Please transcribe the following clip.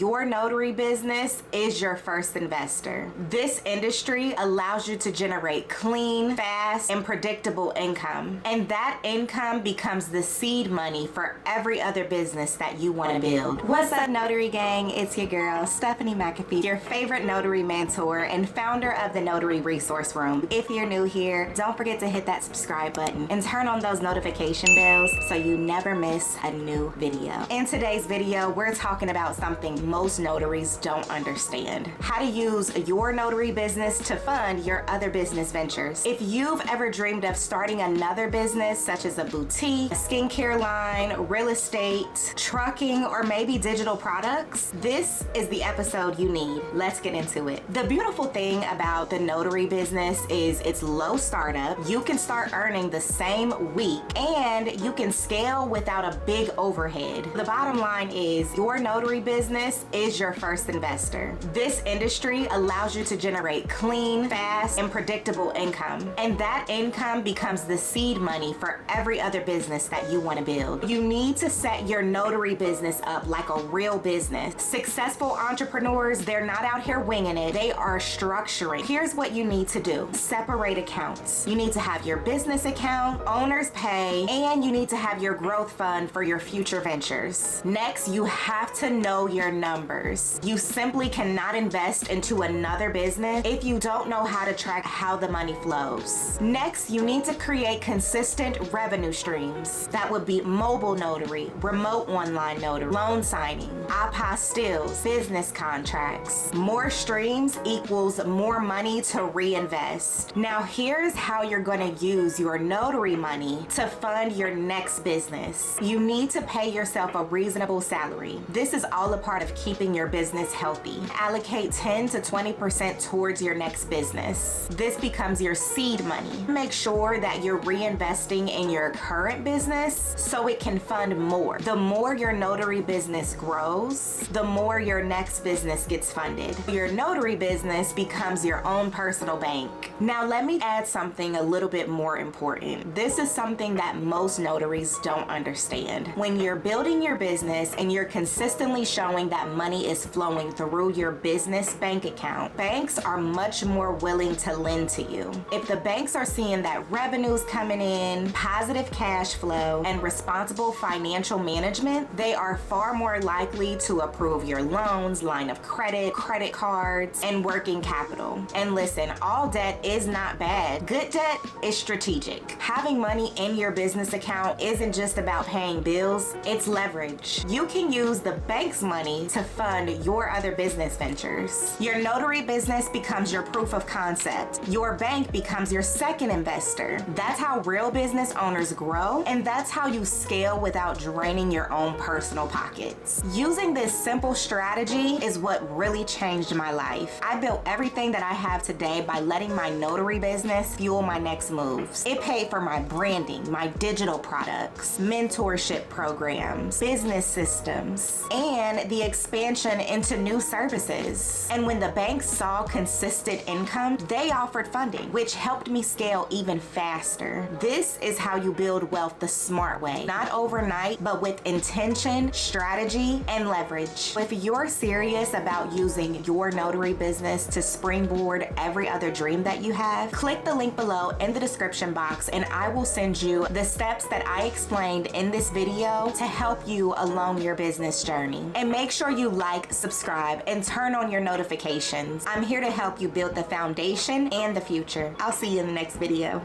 Your notary business is your first investor. This industry allows you to generate clean, fast, and predictable income. And that income becomes the seed money for every other business that you want to build. What's up, Notary Gang? It's your girl, Stephanie McAfee, your favorite notary mentor and founder of the Notary Resource Room. If you're new here, don't forget to hit that subscribe button and turn on those notification bells so you never miss a new video. In today's video, we're talking about something most notaries don't understand: how to use your notary business to fund your other business ventures. If you've ever dreamed of starting another business, such as a boutique, a skincare line, real estate, trucking, or maybe digital products, this is the episode you need. Let's get into it. The beautiful thing about the notary business is it's low startup. You can start earning the same week, and you can scale without a big overhead. The bottom line is your notary business is your first investor. This industry allows you to generate clean, fast, and predictable income. And that income becomes the seed money for every other business that you want to build. You need to set your notary business up like a real business. Successful entrepreneurs, they're not out here winging it. They are structuring. Here's what you need to do: separate accounts. You need to have your business account, owner's pay, and you need to have your growth fund for your future ventures. Next, you have to know your numbers. You simply cannot invest into another business if you don't know how to track how the money flows. Next, you need to create consistent revenue streams. That would be mobile notary, remote online notary, loan signing, apostilles, business contracts. More streams equals more money to reinvest. Now, here's how you're going to use your notary money to fund your next business. You need to pay yourself a reasonable salary. This is all a part of keeping your business healthy. Allocate 10 to 20% towards your next business. This becomes your seed money. Make sure that you're reinvesting in your current business so it can fund more. The more your notary business grows, the more your next business gets funded. Your notary business becomes your own personal bank. Now, let me add something a little bit more important. This is something that most notaries don't understand. When you're building your business and you're consistently showing that money is flowing through your business bank account, banks are much more willing to lend to you. If the banks are seeing that revenue's coming in, positive cash flow, and responsible financial management, they are far more likely to approve your loans, line of credit, credit cards, and working capital. And listen, all debt is not bad. Good debt is strategic. Having money in your business account isn't just about paying bills, it's leverage. You can use the bank's money to fund your other business ventures. Your notary business becomes your proof of concept. Your bank becomes your second investor. That's how real business owners grow, and that's how you scale without draining your own personal pockets. Using this simple strategy is what really changed my life. I built everything that I have today by letting my notary business fuel my next moves. It paid for my branding, my digital products, mentorship programs, business systems, and the expansion into new services. And when the banks saw consistent income, they offered funding, which helped me scale even faster. This is how you build wealth the smart way. Not overnight, but with intention, strategy, and leverage. If you're serious about using your notary business to springboard every other dream that you have, click the link below in the description box and I will send you the steps that I explained in this video to help you along your business journey. And make sure you like, subscribe, and turn on your notifications. I'm here to help you build the foundation and the future. I'll see you in the next video.